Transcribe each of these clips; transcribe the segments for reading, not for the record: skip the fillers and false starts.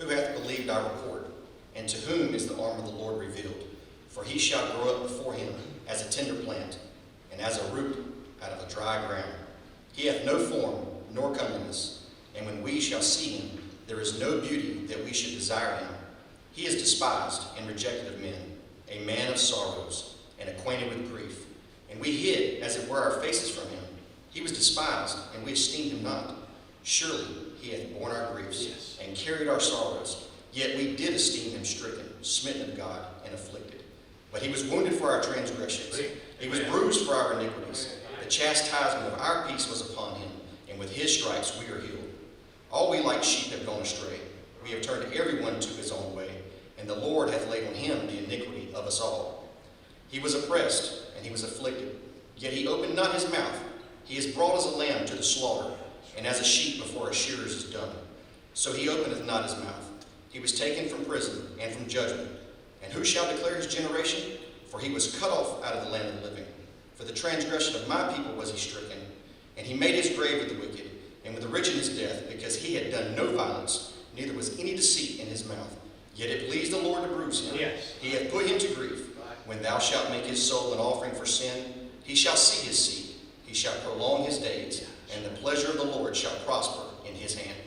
Who hath believed our report? And to whom is the arm of the Lord revealed? For he shall grow up before him as a tender plant, and as a root out of a dry ground. He hath no form nor comeliness, and when we shall see him, there is no beauty that we should desire him. He is despised and rejected of men, a man of sorrows, and acquainted with grief. And we hid, as it were, our faces from him. He was despised, and we esteemed him not. Surely he hath borne our griefs, and carried our sorrows. Yet we did esteem him stricken, smitten of God, and afflicted. But he was wounded for our transgressions. He was bruised for our iniquities. The chastisement of our peace was upon him, and with his stripes we are healed. All we like sheep have gone astray. We have turned every one to his own way, and the Lord hath laid on him the iniquity of us all. He was oppressed, and he was afflicted, yet he opened not his mouth. He is brought as a lamb to the slaughter, and as a sheep before a shearers is dumb. So he openeth not his mouth. He was taken from prison and from judgment. And who shall declare his generation? For he was cut off out of the land of the living. For the transgression of my people was he stricken, and he made his grave with the wicked, and with the rich in his death, because he had done no violence, neither was any deceit in his mouth. Yet it pleased the Lord to bruise him. Yes. He hath put him to grief. When thou shalt make his soul an offering for sin, he shall see his seed. He shall prolong his days, and the pleasure of the Lord shall prosper in his hand.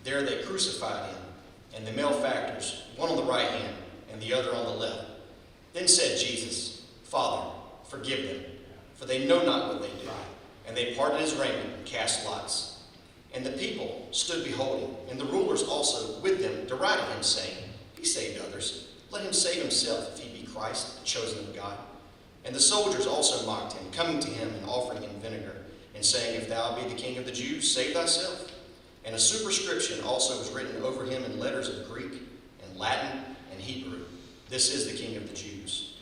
There they crucified him, and the malefactors, one on the right hand and the other on the left. Then said Jesus, Father, forgive them, for they know not what they do. And they parted his raiment and cast lots. And the people stood beholding, and the rulers also with them derided him, saying, He saved others. Let him save himself, if he be Christ, the chosen of God. And the soldiers also mocked him, coming to him and offering him vinegar, and saying, If thou be the king of the Jews, save thyself. And a superscription also was written over him in letters of Greek and Latin and Hebrew, This is the King of the Jews.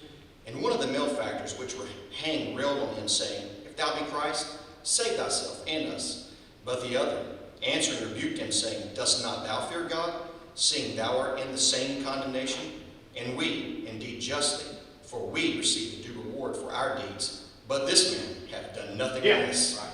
And one of the malefactors which were hanged railed on him, saying, If thou be Christ, save thyself and us. But the other, answering, rebuked him, saying, Dost not thou fear God, seeing thou art in the same condemnation? And we, indeed justly, for we receive the due reward for our deeds. But this man hath done nothing amiss. Right.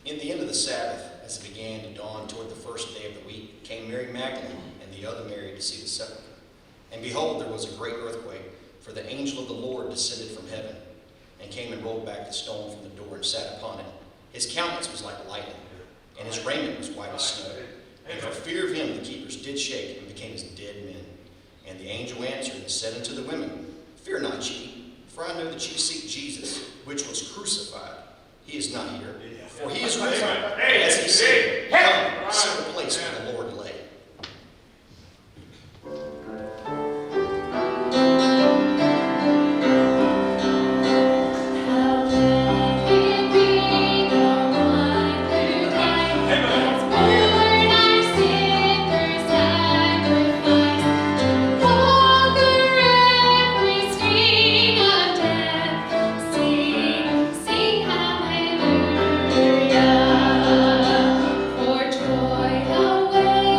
In the end of the Sabbath, as it began to dawn toward the first day of the week, came Mary Magdalene and the other Mary to see the sepulchre. And behold, there was a great earthquake, for the angel of the Lord descended from heaven, and came and rolled back the stone from the door and sat upon it. His countenance was like lightning, and his raiment was white as snow. And for fear of him the keepers did shake and became as dead men. And the angel answered and said unto the women, Fear not ye, for I know that ye seek Jesus, which was crucified. He is not here, for he is risen, as he said. Come, see the place where the Lord lay. For joy, how well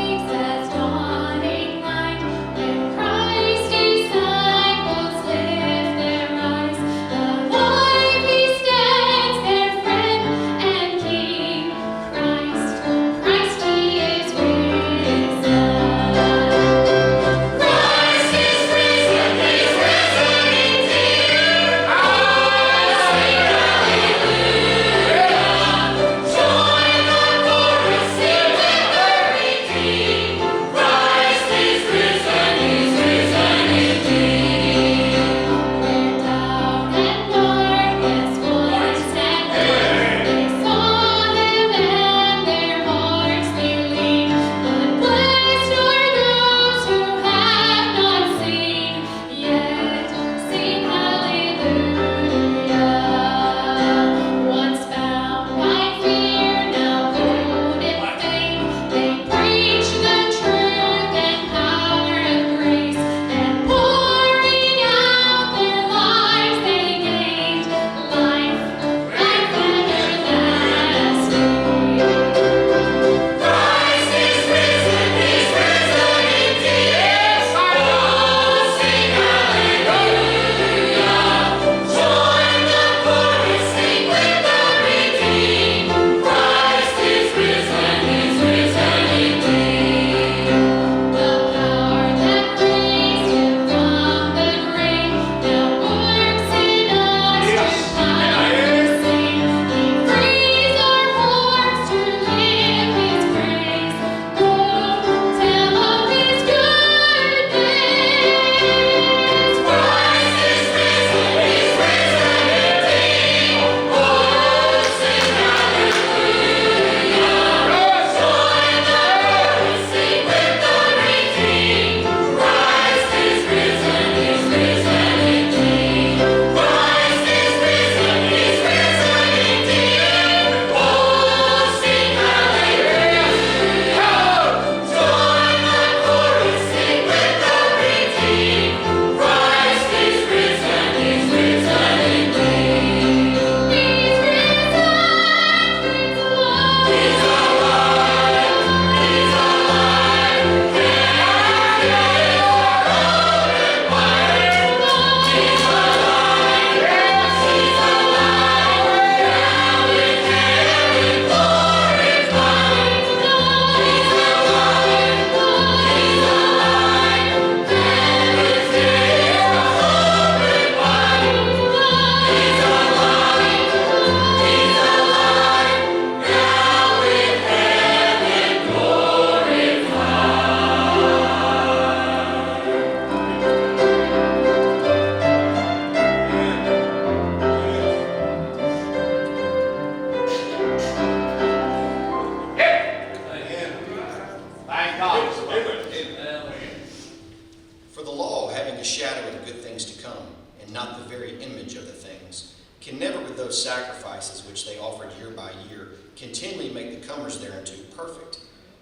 a shadow of the good things to come, and not the very image of the things, can never with those sacrifices which they offered year by year continually make the comers thereunto perfect.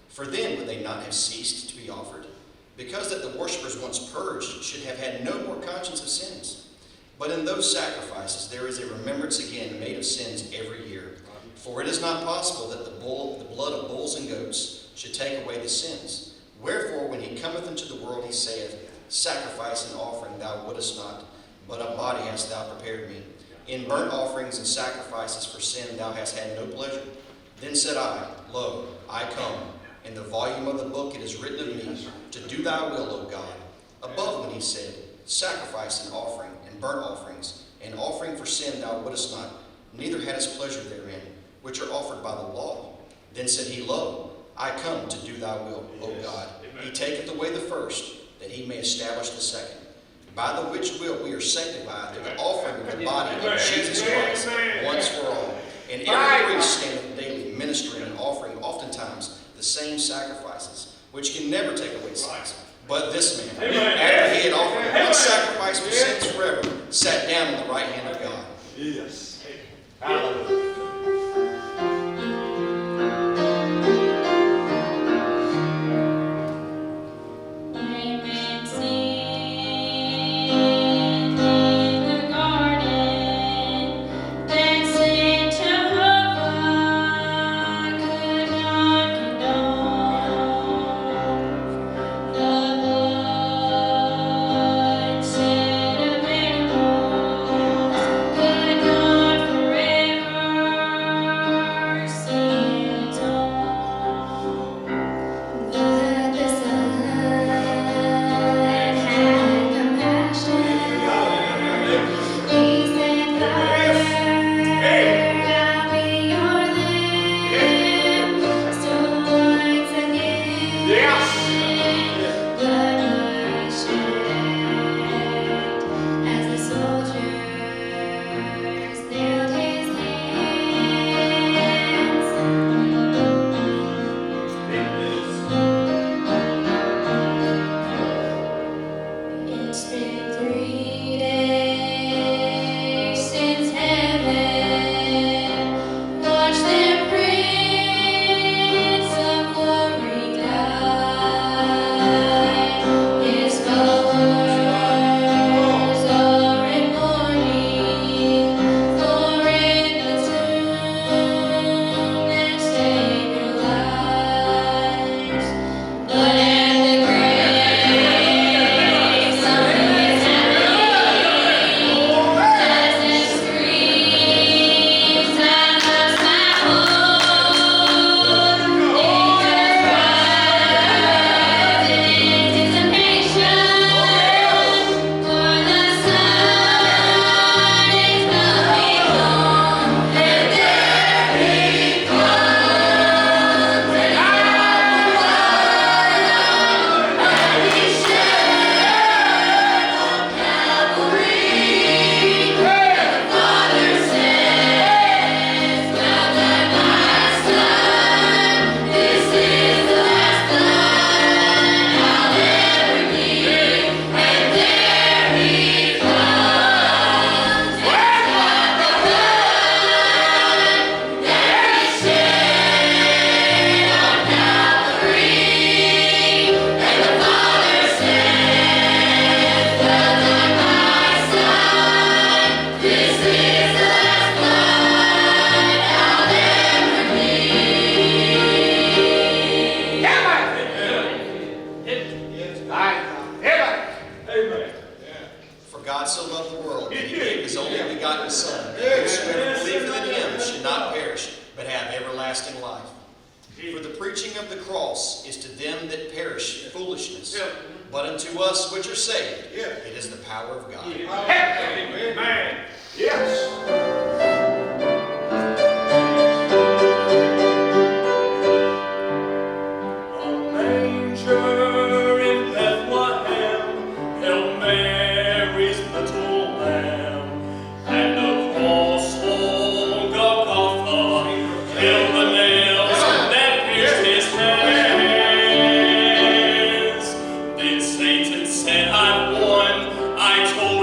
For then would they not have ceased to be offered? Because that the worshippers once purged should have had no more conscience of sins. But in those sacrifices there is a remembrance again made of sins every year. For it is not possible that the blood of bulls and goats should take away the sins. Wherefore when he cometh into the world he saith, Sacrifice and offering thou wouldest not, but a body hast thou prepared me. In burnt offerings and sacrifices for sin thou hast had no pleasure. Then said I, Lo, I come. In the volume of the book it is written of me, to do thy will, O God. Above when he said, Sacrifice and offering, and burnt offerings, and offering for sin thou wouldest not, neither hadst pleasure therein, which are offered by the law. Then said he, Lo, I come to do thy will, O God. He taketh away the first, that he may establish the second. By the which will we are sanctified through the offering of the body of Jesus Christ once for all. And every priest standeth daily ministering and offering oftentimes the same sacrifices, which can never take away sins. But this man, after he had offered one sacrifice for sins forever, sat down on the right hand of God. Yes. Hallelujah. Satan said, I've won. I told